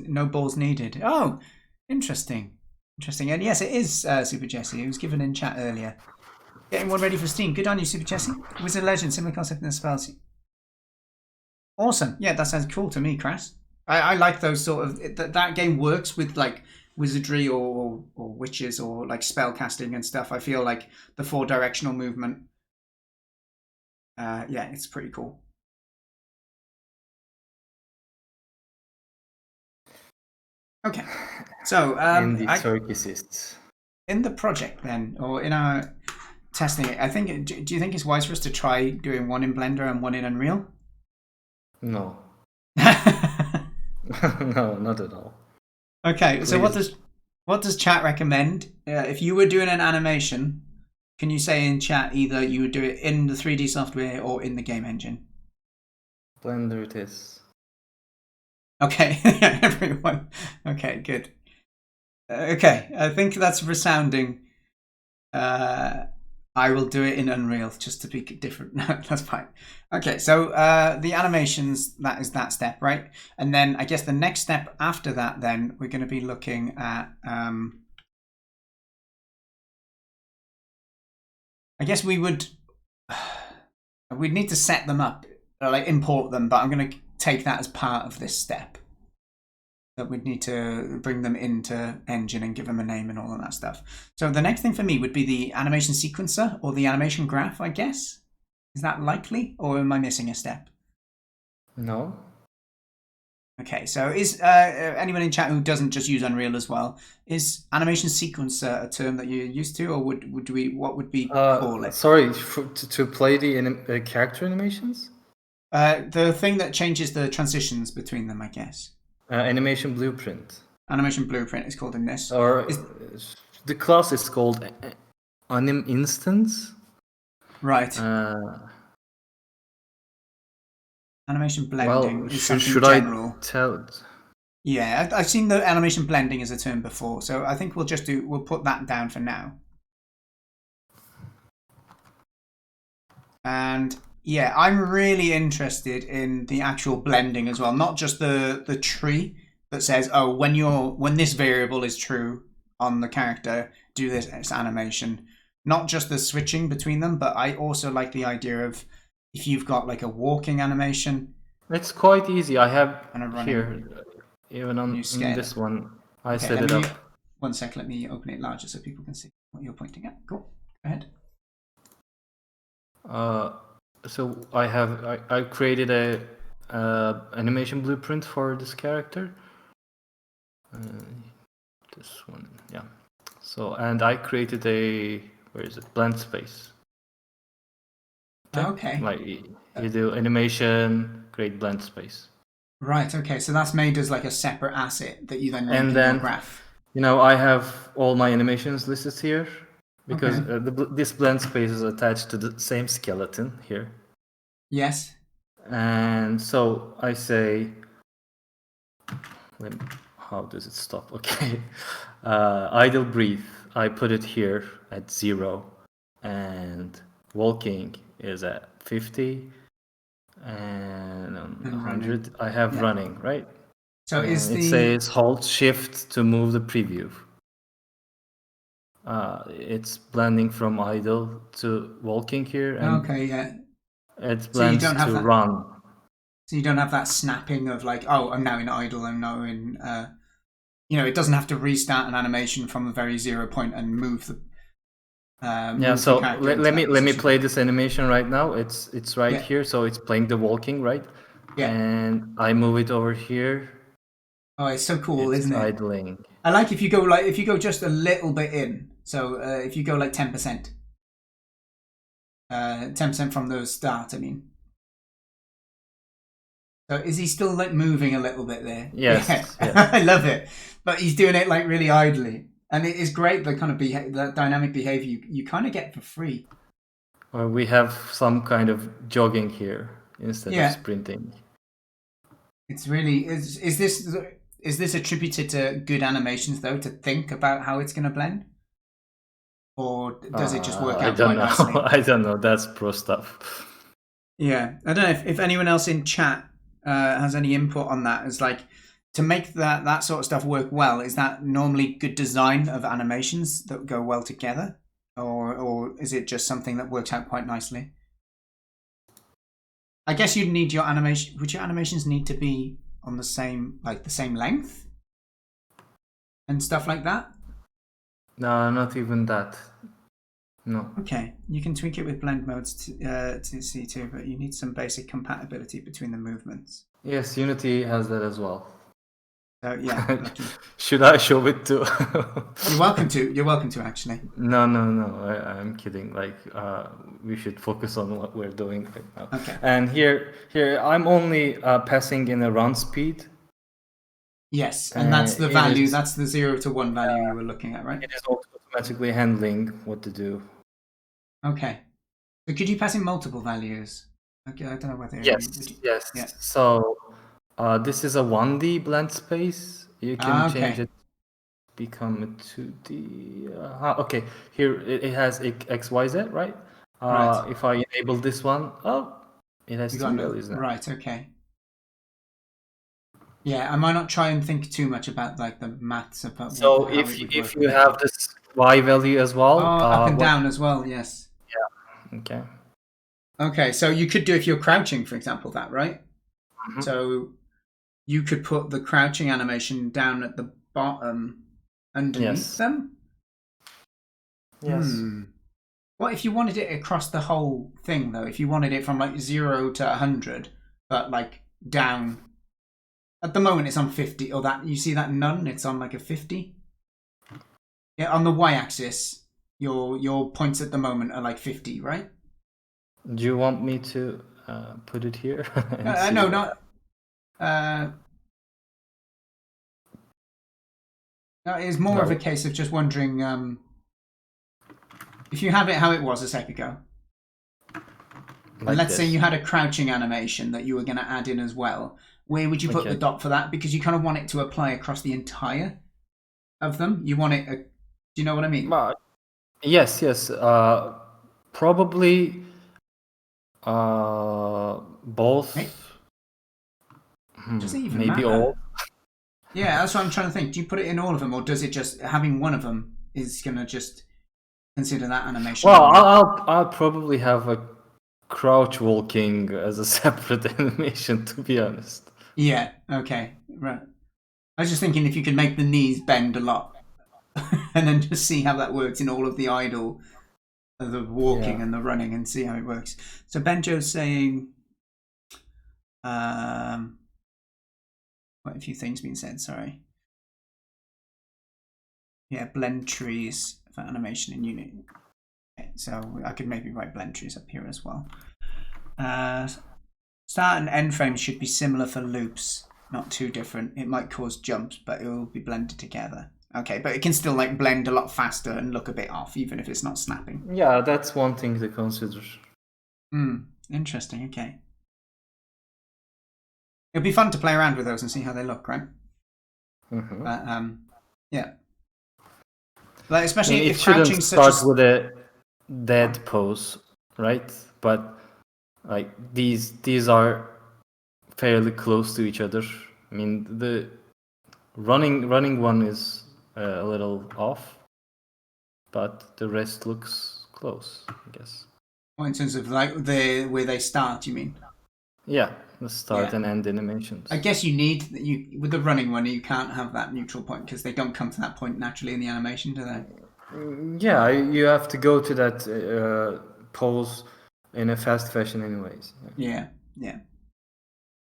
S1: No balls needed. Oh, interesting. Interesting. And yes, it is Super Jesse. It was given in chat earlier. Getting one ready for Steam. Good on you, Super Jesse. Wizard Legend, similar concept in the spells. Awesome. Yeah, that sounds cool to me, Kras. I like those sort of... That game works with like wizardry or witches or like spell casting and stuff. I feel like the 4-directional movement. Yeah, it's pretty cool. Okay. So
S2: in the turkey cysts.
S1: In the project then, or in our testing it, I think. Do you think it's wise for us to try doing one in Blender and one in Unreal?
S2: No. No, not at all.
S1: Okay,
S2: Please.
S1: so what does chat recommend? If you were doing an animation, can you say in chat either you would do it in the 3D software or in the game engine?
S2: Blender it is.
S1: Okay, everyone. Okay, good. Okay, I think that's resounding. I will do it in Unreal just to be different. No, that's fine. Okay, so the animations, that is that step, right? And then I guess the next step after that, then we're going to be looking at. I guess we'd need to set them up, or like import them, but I'm going to take that as part of this step. That we'd need to bring them into Engine and give them a name and all of that stuff. So the next thing for me would be the animation sequencer or the animation graph, I guess. Is that likely, or am I missing a step?
S2: No.
S1: Okay, so is anyone in chat who doesn't just use Unreal as well, is animation sequence a term that you're used to, or would we what would we call it?
S2: Sorry, to play the character animations?
S1: The thing that changes the transitions between them, I guess.
S2: Animation blueprint.
S1: Animation blueprint is called in this.
S2: Or the class is called anim instance.
S1: Right. Animation blending is something
S2: should
S1: general.
S2: I tell it?
S1: Yeah, I've seen the animation blending as a term before, so I think we'll put that down for now. And yeah, I'm really interested in the actual blending as well, not just the tree that says, oh, when this variable is true on the character, do this animation. Not just the switching between them, but I also like the idea of if you've got like a walking animation.
S2: It's quite easy. I have
S1: and
S2: here, even on this one, I set it up.
S1: 1 sec, let me open it larger so people can see what you're pointing at. Cool, go ahead.
S2: So I created a animation blueprint for this character. This one, yeah. So and I created a blend space.
S1: Okay.
S2: Like you do animation, create blend space.
S1: Right. Okay. So that's made as like a separate asset that you then link in your graph.
S2: I have all my animations listed here because this blend space is attached to the same skeleton here.
S1: Yes.
S2: And so I say, how does it stop? Okay. Idle breathe. I put it here at 0, and walking is at 50, and 100. I have running, right?
S1: So
S2: it says hold shift to move the preview. It's blending from idle to walking here, and it blends to run.
S1: So you don't have that snapping of like, oh, I'm now in idle, I'm now in. It doesn't have to restart an animation from a very 0 point and move the.
S2: So let me play this animation right now. It's right here, so it's playing the walking, right?
S1: Yeah.
S2: And I move it over here.
S1: Oh, it's so cool, isn't it?
S2: Idling.
S1: I like if you go just a little bit in. So if you go like 10%, 10% from the start. I mean. So is he still like moving a little bit there?
S2: Yes.
S1: Yeah. I love it, but he's doing it like really idly. And it is great, the kind of that dynamic behavior you kind of get for free.
S2: Or we have some kind of jogging here instead of sprinting.
S1: It's really is this attributed to good animations though, to think about how it's going to blend, or does it just work out quite nicely?
S2: I don't know. That's pro stuff.
S1: Yeah, I don't know if anyone else in chat has any input on that. It's like, to make that sort of stuff work well, is that normally good design of animations that go well together, or is it just something that works out quite nicely? I guess you'd need your animation. Would your animations need to be on the same length and stuff like that?
S2: No, not even that. No.
S1: Okay, you can tweak it with blend modes to C2, but you need some basic compatibility between the movements.
S2: Yes, Unity has that as well.
S1: Yeah.
S2: Should I show it too?
S1: You're welcome to. You're welcome to, actually.
S2: No. I'm kidding. Like, we should focus on what we're doing right now.
S1: Okay.
S2: And here, I'm only passing in a run speed.
S1: Yes, and that's the value. That's the 0 to 1 value you were looking at, right?
S2: It is automatically handling what to do.
S1: Okay. So could you pass in multiple values? Okay, I don't know whether.
S2: Yes. Yeah. So. This is a 1D blend space. You can change it, become a 2D. Okay, here it has XYZ, right?
S1: Right.
S2: If I enable this one, it has 2 values now.
S1: Right. Okay. Yeah, I might not try and think too much about like the maths about.
S2: So if you have this Y value as well,
S1: up and down as well. Yes.
S2: Yeah. Okay.
S1: Okay, so you could do, if you're crouching, for example, that, right?
S2: Mm-hmm.
S1: So you could put the crouching animation down at the bottom underneath them?
S2: Yes.
S1: What if you wanted it across the whole thing, though? If you wanted it from like 0 to 100, but like down. At the moment, it's on 50. Or that you see that none? It's on like a 50. Yeah, on the y-axis, your points at the moment are like 50, right?
S2: Do you want me to put it here? And see
S1: No,
S2: what-
S1: not. No, it's more of a
S2: No.
S1: case of just wondering if you have it how it was a sec ago.
S2: Like
S1: And let's say
S2: this.
S1: you had a crouching animation that you were going to add in as well. Where would you put
S2: Okay.
S1: the dot for that? Because you kind of want it to apply across the entire of them. You want it. Do you know what I mean?
S2: Yes. Probably both.
S1: Hey. Does it even
S2: Maybe
S1: matter?
S2: all.
S1: Yeah, that's what I'm trying to think. Do you put it in all of them, or does it just having one of them is going to just consider that animation?
S2: Well, I'll probably have a crouch walking as a separate animation, to be honest.
S1: Yeah. Okay. Right. I was just thinking if you could make the knees bend a lot, and then just see how that works in all of the idle, the walking
S2: Yeah.
S1: and the running, and see how it works. So Benjo's saying, quite a few things being said. Sorry. Yeah, blend trees for animation in Unity. Okay, so I could maybe write blend trees up here as well. Start and end frames should be similar for loops, not too different. It might cause jumps, but it will be blended together. Okay, but it can still like blend a lot faster and look a bit off, even if it's not snapping.
S2: Yeah, that's one thing to consider.
S1: Interesting. Okay. It'll be fun to play around with those and see how they look, right?
S2: Mm-hmm.
S1: But yeah. Like especially
S2: It
S1: if
S2: shouldn't
S1: crouching
S2: start
S1: such a
S2: with a dead pose, right? But like these are fairly close to each other. I mean, the running one is a little off, but the rest looks close, I guess.
S1: in terms of like where they start, you mean?
S2: Yeah, the start
S1: Yeah.
S2: and end animations.
S1: I guess you with the running one, you can't have that neutral point because they don't come to that point naturally in the animation, do they?
S2: Yeah, you have to go to that pose in a fast fashion, anyways.
S1: Yeah.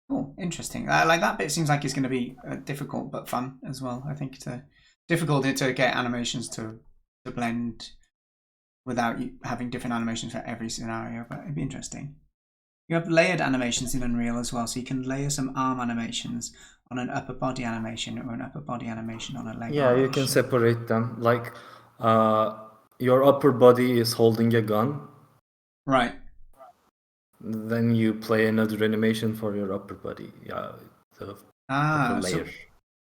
S1: Cool, interesting. Like that bit seems like it's going to be difficult but fun as well. I think it's difficult to get animations to blend without you having different animations for every scenario, but it'd be interesting. You have layered animations in Unreal as well, so you can layer some arm animations on an upper body animation or an upper body animation on a leg
S2: Yeah, you
S1: animation.
S2: can separate them. Like your upper body is holding a gun.
S1: Right.
S2: Then you play another animation for your upper body. Yeah, the upper layer.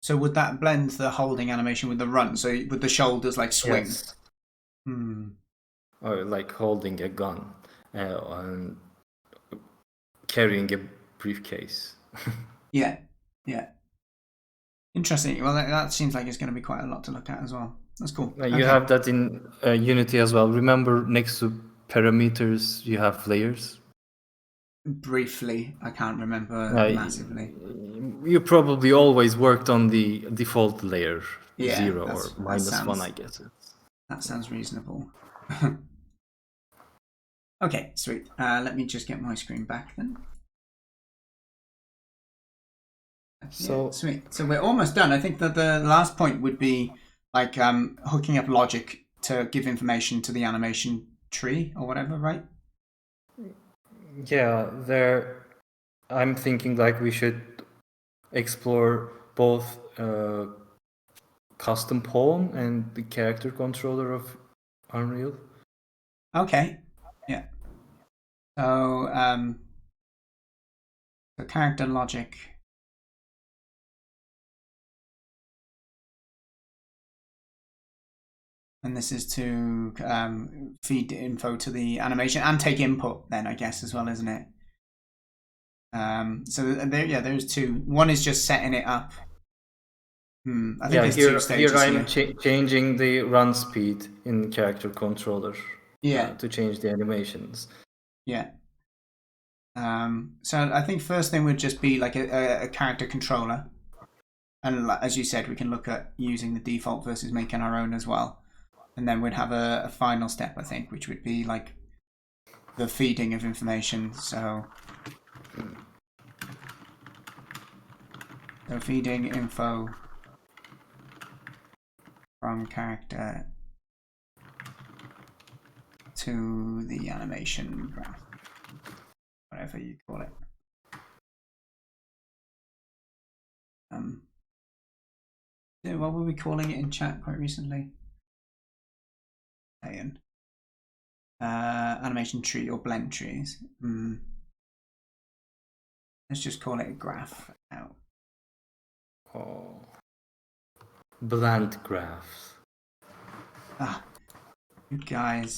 S1: So would that blend the holding animation with the run? So would the shoulders like swing?
S2: Yes.
S1: Or
S2: like holding a gun and carrying a briefcase.
S1: Yeah. Interesting. Well, that seems like it's going to be quite a lot to look at as well. That's cool.
S2: You have that in Unity as well. Remember, next to parameters, you have layers.
S1: Briefly, I can't remember massively.
S2: You probably always worked on the default layer,
S1: Yeah,
S2: 0 or -1, I guess.
S1: That sounds reasonable. Okay, sweet. Let me just get my screen back then.
S2: So
S1: yeah, sweet. So we're almost done. I think that the last point would be like hooking up logic to give information to the animation tree or whatever, right?
S2: Yeah, I'm thinking like we should explore both custom pawn and the character controller of Unreal.
S1: Okay. Yeah. So the character logic. And this is to feed info to the animation and take input then, I guess, as well, isn't it? So there's two. One is just setting it up. I think there's two stages
S2: here I'm changing the run speed in character controller.
S1: Yeah.
S2: To change the animations.
S1: Yeah. So I think first thing would just be like a character controller. And as you said, we can look at using the default versus making our own as well. And then we'd have a final step, I think, which would be like the feeding of information. So So feeding info from character to the animation graph, whatever you call it. What were we calling it in chat quite recently? Animation tree or blend trees. Let's just call it a graph now.
S2: Oh. Blend graphs.
S1: Ah, you guys.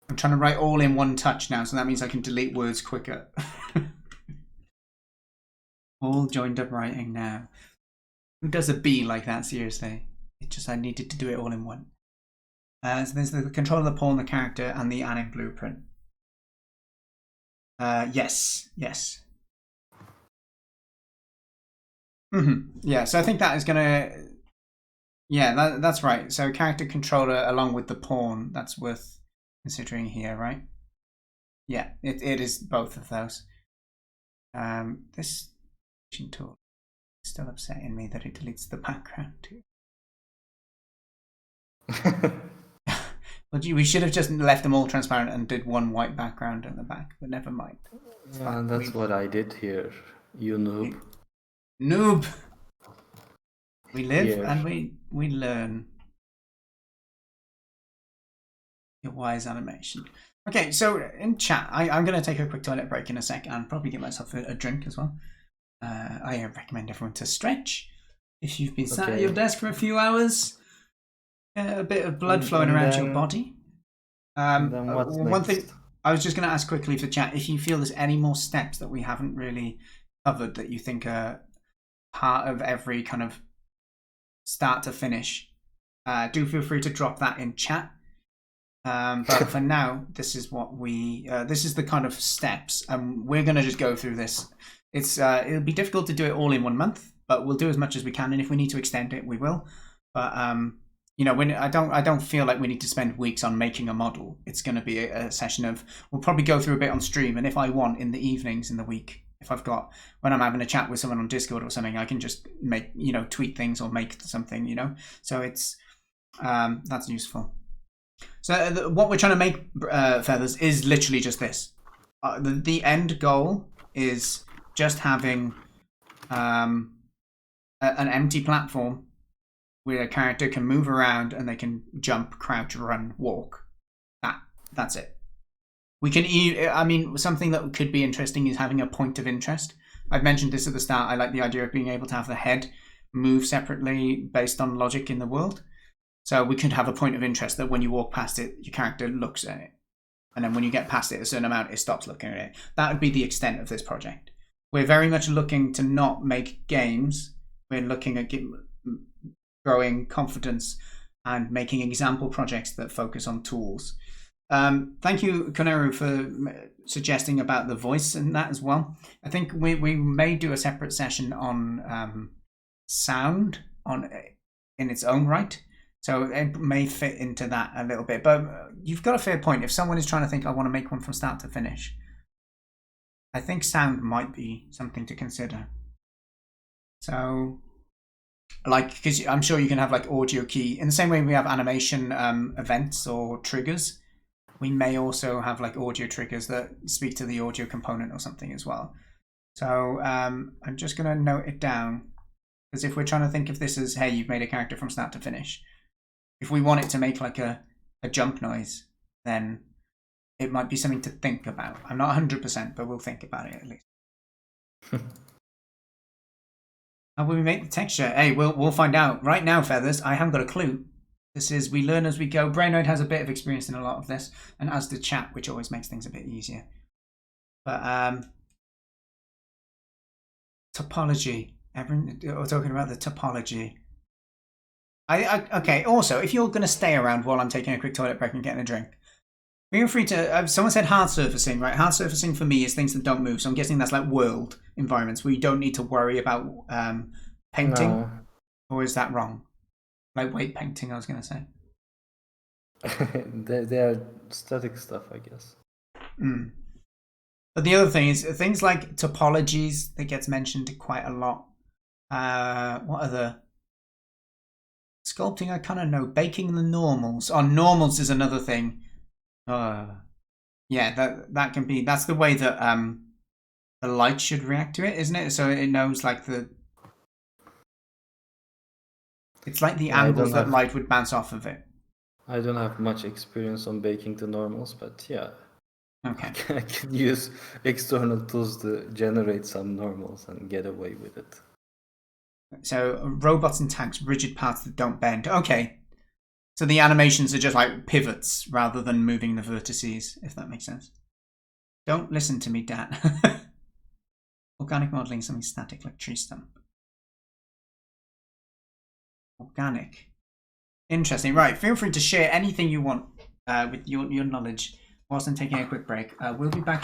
S1: I'm trying to write all in one touch now, so that means I can delete words quicker. All joined up writing now. Who does a B like that, seriously? It's just I needed to do it all in one. So there's the control of the pawn, the character, and the anim blueprint. Yes. Yeah, so I think that is gonna... Yeah, that's right. So character controller along with the pawn, that's worth considering here, right? Yeah, it is both of those. This tool is still upsetting me that it deletes the background too. But we should have just left them all transparent and did one white background in the back, but never mind.
S2: Yeah, that's what I did here, you noob.
S1: Noob! We live and we learn. Your wise animation. Okay, so in chat, I'm going to take a quick toilet break in a sec and probably get myself a drink as well. I recommend everyone to stretch. If you've been sat at your desk for a few hours, a bit of blood flowing around your body. One thing I was just going to ask quickly for chat, if you feel there's any more steps that we haven't really covered that you think are part of every kind of start to finish, do feel free to drop that in chat. But for now, this is what this is the kind of steps, and we're going to just go through this. It'll be difficult to do it all in 1 month, but we'll do as much as we can, and if we need to extend it, we will. But you know, I don't feel like we need to spend weeks on making a model. It's going to be a session of, we'll probably go through a bit on stream, and if I want in the evenings in the week, if I've got, when I'm having a chat with someone on Discord or something, I can just make, you know, tweak things or make something, you know. So it's that's useful. So what we're trying to make, Feathers, is literally just this. The end goal is just having an empty platform where a character can move around and they can jump, crouch, run, walk. That's it. We can, I mean, something that could be interesting is having a point of interest. I've mentioned this at the start. I like the idea of being able to have the head move separately based on logic in the world. So we could have a point of interest that when you walk past it, your character looks at it. And then when you get past it a certain amount, it stops looking at it. That would be the extent of this project. We're very much looking to not make games. We're looking at growing confidence and making example projects that focus on tools. Thank you, Koneru, for suggesting about the voice and that as well. I think we may do a separate session on sound in its own right. So it may fit into that a little bit. But you've got a fair point. If someone is trying to think, I want to make one from start to finish, I think sound might be something to consider. So, like, because I'm sure you can have like audio key. In the same way we have animation events or triggers, we may also have like audio triggers that speak to the audio component or something as well. So I'm just going to note it down. Because if we're trying to think of this as, hey, you've made a character from start to finish, if we want it to make like a jump noise, then it might be something to think about. I'm not 100%, but we'll think about it at least. How will we make the texture? Hey, we'll find out. Right now, Feathers, I haven't got a clue. This is, we learn as we go. Brainoid has a bit of experience in a lot of this, and as the chat, which always makes things a bit easier. But topology. We're talking about the topology. Okay, also, if you're going to stay around while I'm taking a quick toilet break and getting a drink, feel free to... someone said hard surfacing, right? Hard surfacing for me is things that don't move. So I'm guessing that's like world environments where you don't need to worry about painting. No. Or is that wrong? Like weight painting, I was going to say.
S2: They are static stuff, I guess.
S1: Mm. But the other thing is things like topologies that gets mentioned quite a lot. What other sculpting? I kind of know. Baking the normals. Oh, normals is another thing. Yeah, that can be. That's the way that the light should react to it, isn't it? So it knows like the. It's like the
S2: Yeah,
S1: angles that light would bounce off of it.
S2: I don't have much experience on baking the normals, but yeah.
S1: Okay.
S2: I can use external tools to generate some normals and get away with it.
S1: So robots and tanks, rigid parts that don't bend. Okay. So the animations are just like pivots rather than moving the vertices, if that makes sense. Don't listen to me, Dan. Organic modeling is something static like tree stump. Organic. Interesting. Right. Feel free to share anything you want with your knowledge whilst I'm taking a quick break. We'll be back